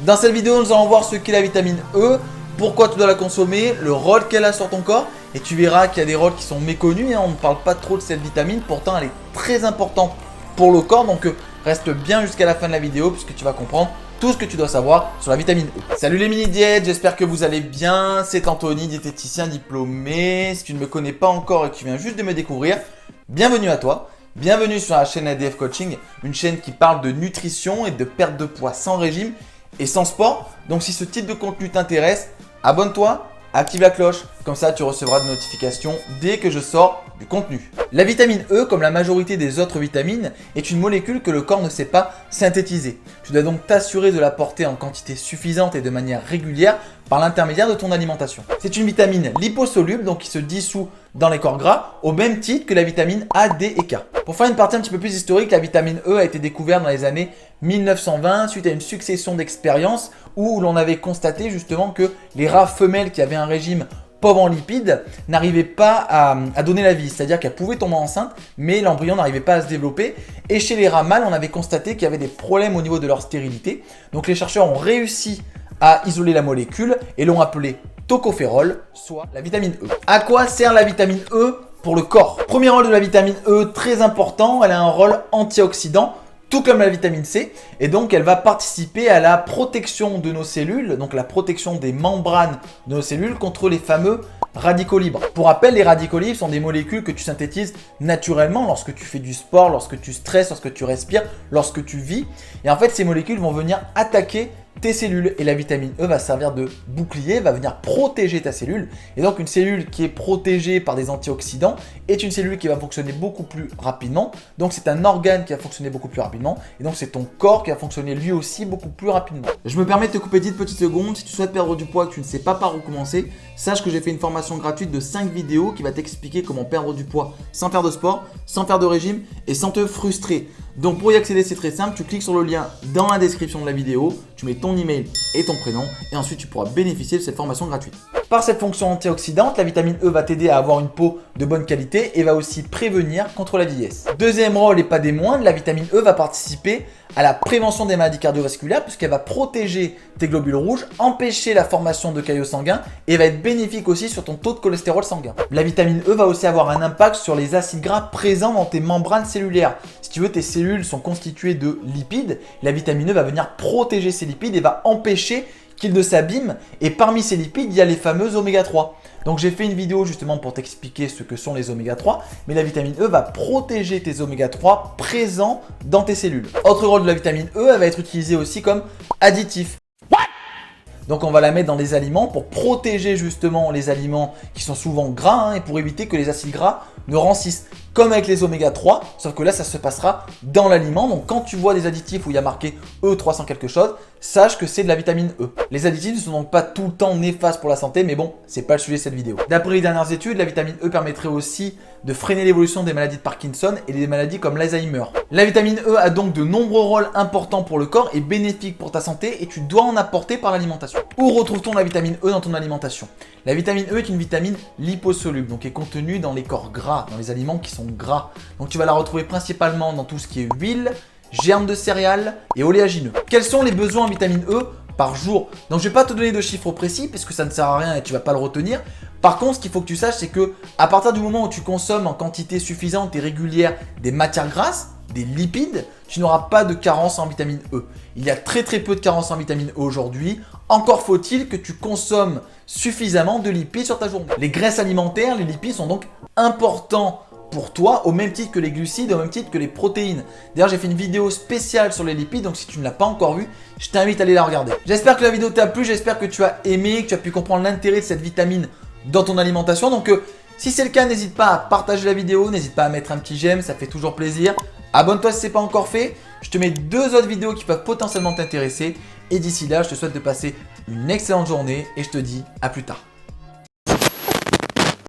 Dans cette vidéo, nous allons voir ce qu'est la vitamine E, pourquoi tu dois la consommer, le rôle qu'elle a sur ton corps. Et tu verras qu'il y a des rôles qui sont méconnus, on ne parle pas trop de cette vitamine, pourtant elle est très importante pour le corps. Donc reste bien jusqu'à la fin de la vidéo puisque tu vas comprendre tout ce que tu dois savoir sur la vitamine E. Salut les mini-diètes, j'espère que vous allez bien. C'est Anthony, diététicien diplômé. Si tu ne me connais pas encore et que tu viens juste de me découvrir, bienvenue à toi. Bienvenue sur la chaîne ADF Coaching, une chaîne qui parle de nutrition et de perte de poids sans régime et sans sport. Donc si ce type de contenu t'intéresse, abonne-toi, active la cloche, comme ça tu recevras de notifications dès que je sors du contenu. La vitamine E, comme la majorité des autres vitamines, est une molécule que le corps ne sait pas synthétiser. Tu dois donc t'assurer de l'apporter en quantité suffisante et de manière régulière par l'intermédiaire de ton alimentation. C'est une vitamine liposoluble, donc qui se dissout dans les corps gras, au même titre que la vitamine A, D et K. Pour faire une partie un petit peu plus historique, la vitamine E a été découverte dans les années 1920 suite à une succession d'expériences où l'on avait constaté justement que les rats femelles qui avaient un régime pauvre en lipides n'arrivaient pas à donner la vie, c'est-à-dire qu'elles pouvaient tomber enceintes, mais l'embryon n'arrivait pas à se développer. Et chez les rats mâles, on avait constaté qu'il y avait des problèmes au niveau de leur stérilité. Donc les chercheurs ont réussi à isoler la molécule et l'ont appelée tocopherol, soit la vitamine E. À quoi sert la vitamine E pour le corps? Premier rôle de la vitamine E, très important, elle a un rôle antioxydant, tout comme la vitamine C, et donc elle va participer à la protection de nos cellules, donc la protection des membranes de nos cellules contre les fameux radicaux libres. Pour rappel, les radicaux libres sont des molécules que tu synthétises naturellement lorsque tu fais du sport, lorsque tu stresses, lorsque tu respires, lorsque tu vis. Et en fait, ces molécules vont venir attaquer tes cellules et la vitamine E va servir de bouclier, va venir protéger ta cellule. Et donc une cellule qui est protégée par des antioxydants est une cellule qui va fonctionner beaucoup plus rapidement. Donc c'est un organe qui va fonctionner beaucoup plus rapidement et donc c'est ton corps qui va fonctionner lui aussi beaucoup plus rapidement. Je me permets de te couper 10 petites secondes. Si tu souhaites perdre du poids et que tu ne sais pas par où commencer, sache que j'ai fait une formation gratuite de 5 vidéos qui va t'expliquer comment perdre du poids sans faire de sport, sans faire de régime et sans te frustrer. Donc pour y accéder, c'est très simple, tu cliques sur le lien dans la description de la vidéo, tu mets ton email et ton prénom et ensuite tu pourras bénéficier de cette formation gratuite. Par cette fonction antioxydante, la vitamine E va t'aider à avoir une peau de bonne qualité et va aussi prévenir contre la vieillesse. Deuxième rôle et pas des moindres, la vitamine E va participer à la prévention des maladies cardiovasculaires puisqu'elle va protéger tes globules rouges, empêcher la formation de caillots sanguins et va être bénéfique aussi sur ton taux de cholestérol sanguin. La vitamine E va aussi avoir un impact sur les acides gras présents dans tes membranes cellulaires. Si tu veux, tes cellules sont constituées de lipides, la vitamine E va venir protéger ces lipides et va empêcher qu'ils ne s'abîment. Et parmi ces lipides, il y a les fameux oméga 3. Donc j'ai fait une vidéo justement pour t'expliquer ce que sont les oméga 3, mais la vitamine E va protéger tes oméga 3 présents dans tes cellules. Autre rôle de la vitamine E, elle va être utilisée aussi comme additif. Donc on va la mettre dans les aliments pour protéger justement les aliments qui sont souvent gras et pour éviter que les acides gras ne rancissent. Comme avec les oméga 3, sauf que là ça se passera dans l'aliment. Donc quand tu vois des additifs où il y a marqué E300 quelque chose, sache que c'est de la vitamine E. Les additifs ne sont donc pas tout le temps néfastes pour la santé, mais bon, c'est pas le sujet de cette vidéo. D'après les dernières études, la vitamine E permettrait aussi de freiner l'évolution des maladies de Parkinson et des maladies comme l'Alzheimer. La vitamine E a donc de nombreux rôles importants pour le corps et bénéfiques pour ta santé et tu dois en apporter par l'alimentation. Où retrouve-t-on la vitamine E dans ton alimentation? La vitamine E est une vitamine liposoluble, donc est contenue dans les corps gras, dans les aliments qui sont gras. Donc tu vas la retrouver principalement dans tout ce qui est huile, germes de céréales et oléagineux. Quels sont les besoins en vitamine E par jour? Donc je ne vais pas te donner de chiffres précis parce que ça ne sert à rien et tu ne vas pas le retenir. Par contre, ce qu'il faut que tu saches, c'est que à partir du moment où tu consommes en quantité suffisante et régulière des matières grasses, des lipides, tu n'auras pas de carence en vitamine E. Il y a très peu de carence en vitamine E aujourd'hui. Encore faut-il que tu consommes suffisamment de lipides sur ta journée. Les graisses alimentaires, les lipides sont donc importants pour toi au même titre que les glucides, au même titre que les protéines. D'ailleurs, j'ai fait une vidéo spéciale sur les lipides, donc si tu ne l'as pas encore vue, je t'invite à aller la regarder. J'espère que la vidéo t'a plu, j'espère que tu as aimé, que tu as pu comprendre l'intérêt de cette vitamine dans ton alimentation. Donc si c'est le cas, n'hésite pas à partager la vidéo, n'hésite pas à mettre un petit j'aime, ça fait toujours plaisir. Abonne-toi si ce n'est pas encore fait. Je te mets 2 autres vidéos qui peuvent potentiellement t'intéresser. Et d'ici là, je te souhaite de passer une excellente journée et je te dis à plus tard.